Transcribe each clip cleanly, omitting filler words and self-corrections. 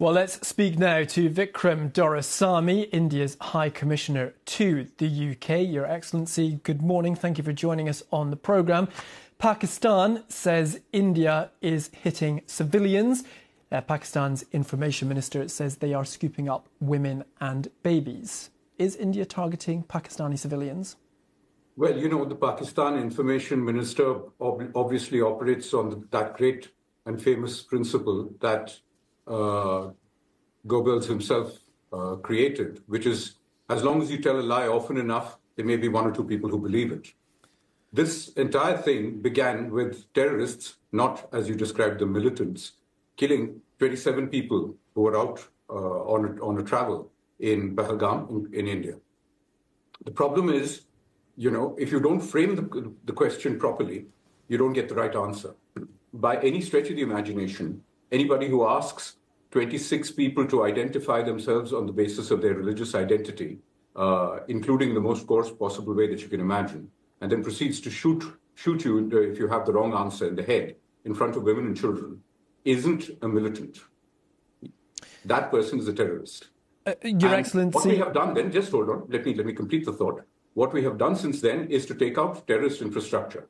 Well, let's speak now to Vikram Doraisamy, India's High Commissioner to the UK. Your Excellency, good morning. Thank you for joining us on the programme. Pakistan says India is hitting civilians. Pakistan's Information Minister says they are scooping up women and babies. Is India targeting Pakistani civilians? Well, you know, the Pakistan Information Minister obviously operates on that great and famous principle that Goebbels himself created, which is, as long as you tell a lie often enough, there may be one or two people who believe it. This entire thing began with terrorists, not, as you described, the militants, killing 27 people who were out on a travel in Pahalgam in India. The problem is, you know, if you don't frame the question properly, you don't get the right answer. By any stretch of the imagination, anybody who asks 26 people to identify themselves on the basis of their religious identity, including the most coarse possible way that you can imagine, and then proceeds to shoot you if you have the wrong answer in the head in front of women and children, isn't a militant. That person is a terrorist. Your Excellency, what we have done then, just hold on, let me complete the thought. What we have done since then is to take out terrorist infrastructure.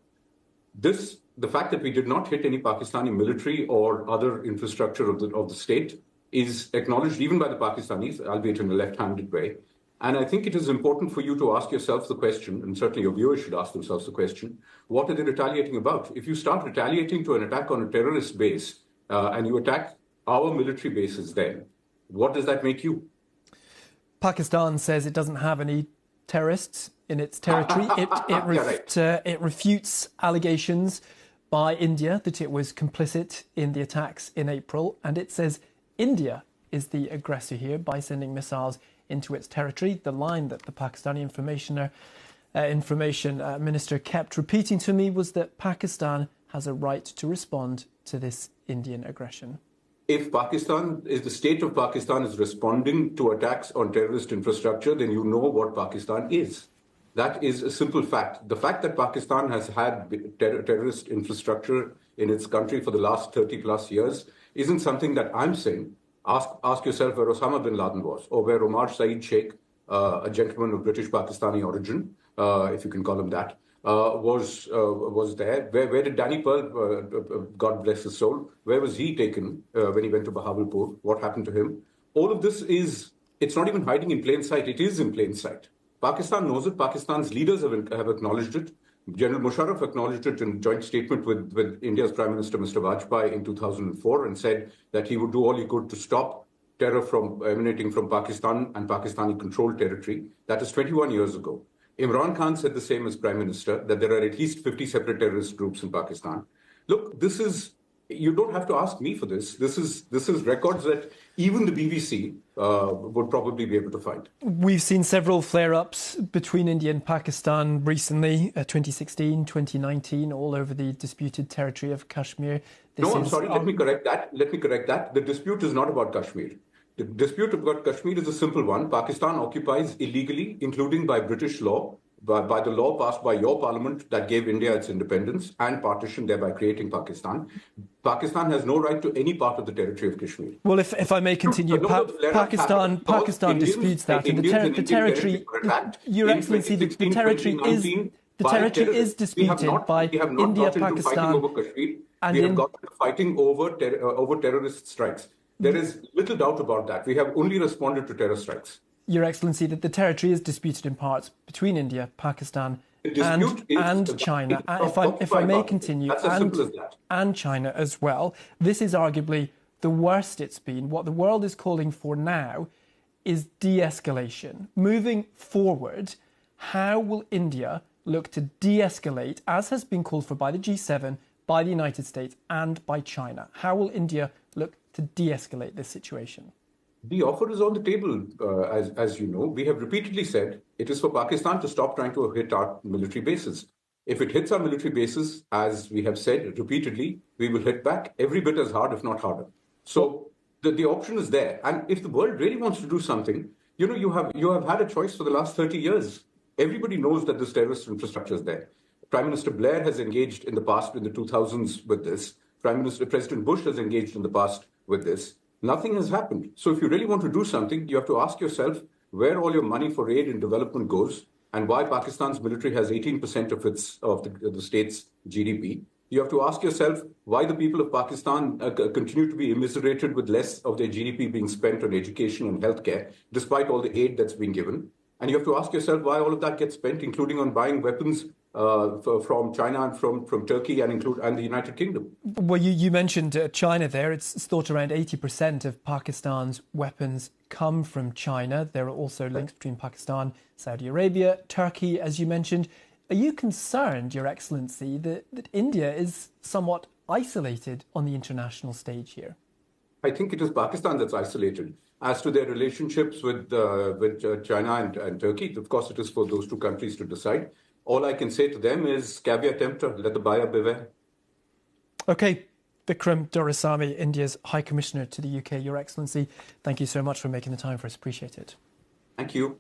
The fact that we did not hit any Pakistani military or other infrastructure of the state is acknowledged even by the Pakistanis, albeit in a left-handed way. And I think it is important for you to ask yourself the question, and certainly your viewers should ask themselves the question, what are they retaliating about? If you start retaliating to an attack on a terrorist base and you attack our military bases then, what does that make you? Pakistan says it doesn't have any terrorists in its territory. It refutes allegations by India that it was complicit in the attacks in April, and it says India is the aggressor here by sending missiles into its territory. The line that the Pakistani Information Minister kept repeating to me was that Pakistan has a right to respond to this Indian aggression. If the state of Pakistan is responding to attacks on terrorist infrastructure, then you know what Pakistan is. That is a simple fact. The fact that Pakistan has had terrorist infrastructure in its country for the last 30 plus years isn't something that I'm saying. Ask yourself where Osama bin Laden was, or where Omar Saeed Sheikh, a gentleman of British Pakistani origin, if you can call him that, was there. Where did Danny Pearl, God bless his soul, where was he taken when he went to Bahawalpur? What happened to him? All of this it's not even hiding in plain sight. It is in plain sight. Pakistan knows it. Pakistan's leaders have acknowledged it. General Musharraf acknowledged it in a joint statement with India's Prime Minister, Mr. Vajpayee, in 2004, and said that he would do all he could to stop terror from emanating from Pakistan and Pakistani-controlled territory. That is 21 years ago. Imran Khan said the same as Prime Minister, that there are at least 50 separate terrorist groups in Pakistan. Look, you don't have to ask me for this. This is records that even the BBC would probably be able to find. We've seen several flare-ups between India and Pakistan recently, 2016, 2019, all over the disputed territory of Kashmir. I'm sorry, let me correct that. The dispute is not about Kashmir. The dispute about Kashmir is a simple one. Pakistan occupies illegally, including by British law, by the law passed by your parliament that gave India its independence and partition, thereby creating Pakistan. Pakistan has no right to any part of the territory of Kashmir. Well, if I may continue, Pakistan disputes that. And the territory, Your Excellency, the territory is disputed by India, Pakistan. We have got fighting over terrorist strikes. There is little doubt about that. We have only responded to terror strikes. Your Excellency, that the territory is disputed in parts between India, Pakistan and China. If I may continue, and China as well. This is arguably the worst it's been. What the world is calling for now is de-escalation. Moving forward, how will India look to de-escalate, as has been called for by the G7, by the United States and by China? How will India look to de-escalate this situation? The offer is on the table, as you know. We have repeatedly said it is for Pakistan to stop trying to hit our military bases. If it hits our military bases, as we have said repeatedly, we will hit back every bit as hard, if not harder. So the option is there. And if the world really wants to do something, you know, you have had a choice for the last 30 years. Everybody knows that this terrorist infrastructure is there. Prime Minister Blair has engaged in the past, in the 2000s, with this. President Bush has engaged in the past with this. Nothing has happened. So if you really want to do something, you have to ask yourself where all your money for aid and development goes and why Pakistan's military has 18% of the state's GDP. You have to ask yourself why the people of Pakistan continue to be immiserated with less of their GDP being spent on education and healthcare, despite all the aid that's been given. And you have to ask yourself why all of that gets spent, including on buying weapons from China and from Turkey and the United Kingdom. Well, you mentioned China there. It's thought around 80% of Pakistan's weapons come from China. There are also links between Pakistan, Saudi Arabia, Turkey, as you mentioned. Are you concerned, Your Excellency, that India is somewhat isolated on the international stage here? I think it is Pakistan that's isolated. As to their relationships with China and Turkey, of course, it is for those two countries to decide. All I can say to them is caveat emptor, let the buyer beware. OK. Vikram Doraisamy, India's High Commissioner to the UK. Your Excellency, thank you so much for making the time for us. Appreciate it. Thank you.